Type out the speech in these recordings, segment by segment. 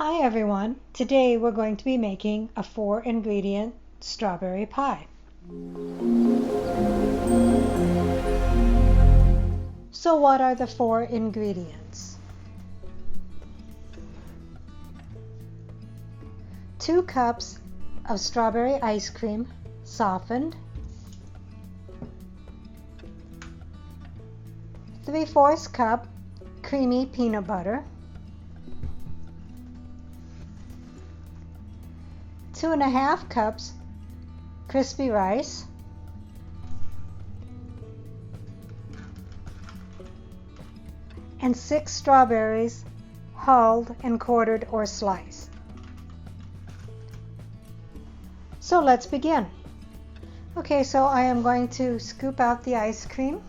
Hi everyone! Today we're going to be making a 4-ingredient strawberry pie. So what are the 4 ingredients? 2 cups of strawberry ice cream, softened. 3/4 cup creamy peanut butter. 2½ cups crispy rice, and 6 strawberries hulled and quartered or sliced. So let's begin. Okay, so I am going to scoop out the ice cream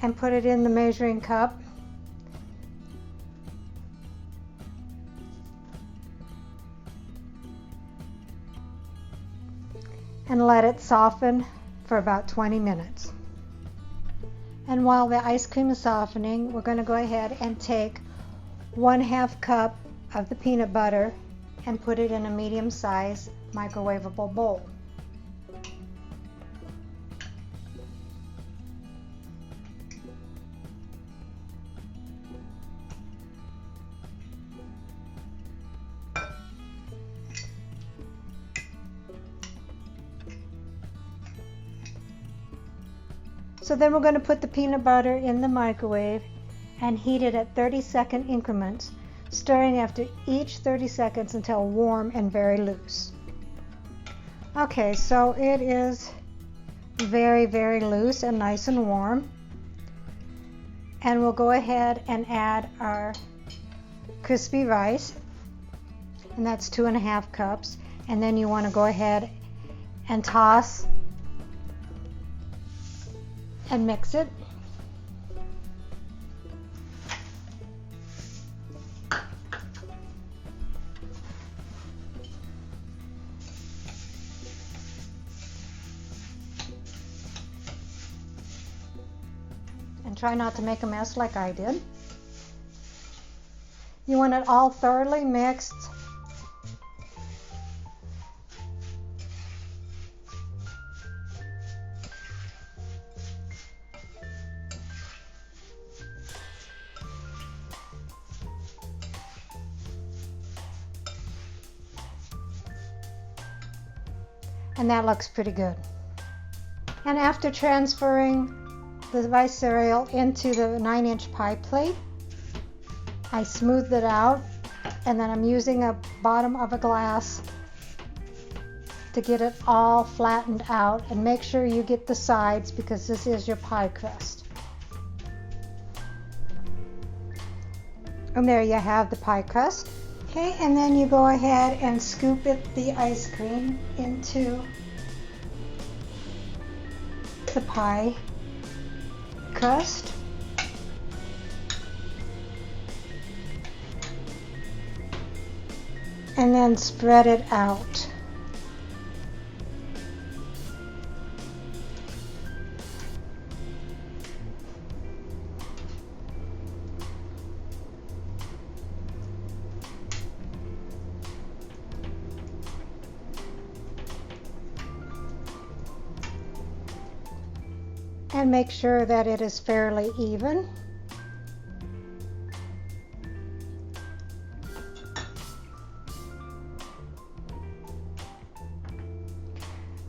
and put it in the measuring cup. And let it soften for about 20 minutes. And while the ice cream is softening, we're going to go ahead and take 1/2 cup of the peanut butter and put it in a medium-sized microwavable bowl. So then we're going to put the peanut butter in the microwave and heat it at 30-second increments, stirring after each 30 seconds until warm and very loose. Okay, so it is very, very loose and nice and warm. And we'll go ahead and add our crispy rice, and that's 2½ cups. And then you want to go ahead and toss and mix it. And try not to make a mess like I did. You want it all thoroughly mixed. And that looks pretty good. And after transferring the rice cereal into the 9-inch pie plate, I smoothed it out, and then I'm using a bottom of a glass to get it all flattened out, and make sure you get the sides because this is your pie crust. And there you have the pie crust. Okay, and then you go ahead and scoop the ice cream into the pie crust. And then spread it out. And make sure that it is fairly even.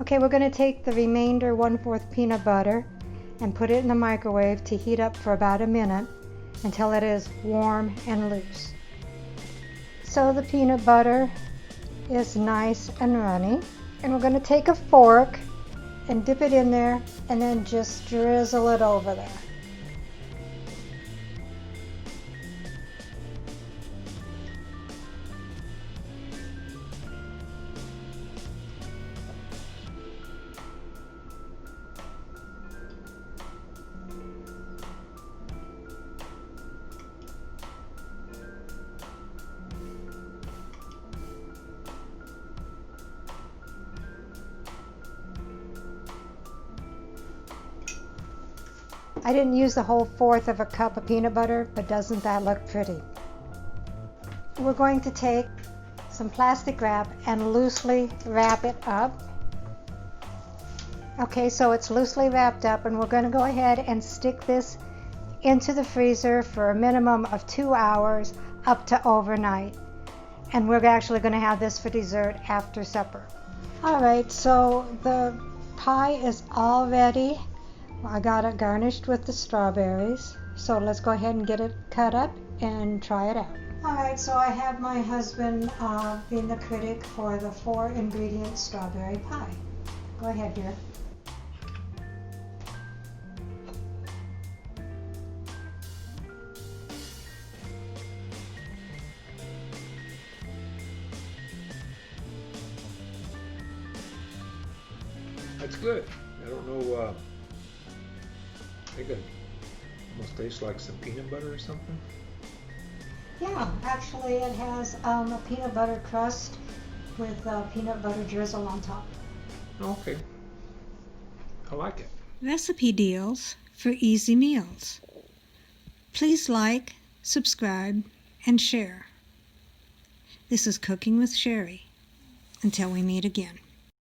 Okay, we're going to take the remainder 1/4 peanut butter and put it in the microwave to heat up for about a minute until it is warm and loose. So the peanut butter is nice and runny. And we're going to take a fork and dip it in there and then just drizzle it over there. I didn't use the whole 1/4 of a cup of peanut butter, but doesn't that look pretty? we're going to take some plastic wrap and loosely wrap it up. Okay, so it's loosely wrapped up, and we're going to go ahead and stick this into the freezer for a minimum of 2 hours up to overnight. And we're actually going to have this for dessert after supper. All right, so the pie is all ready. I got it garnished with the strawberries. So let's go ahead and get it cut up and try it out. All right, so I have my husband being the critic for the 4-ingredient strawberry pie. Go ahead, dear. That's good. I don't know, I think it almost tastes like some peanut butter or something. Yeah, actually it has a peanut butter crust with peanut butter drizzle on top. Okay. I like it. Recipe deals for easy meals. Please like, subscribe, and share. This is Cooking with Sherry. Until we meet again.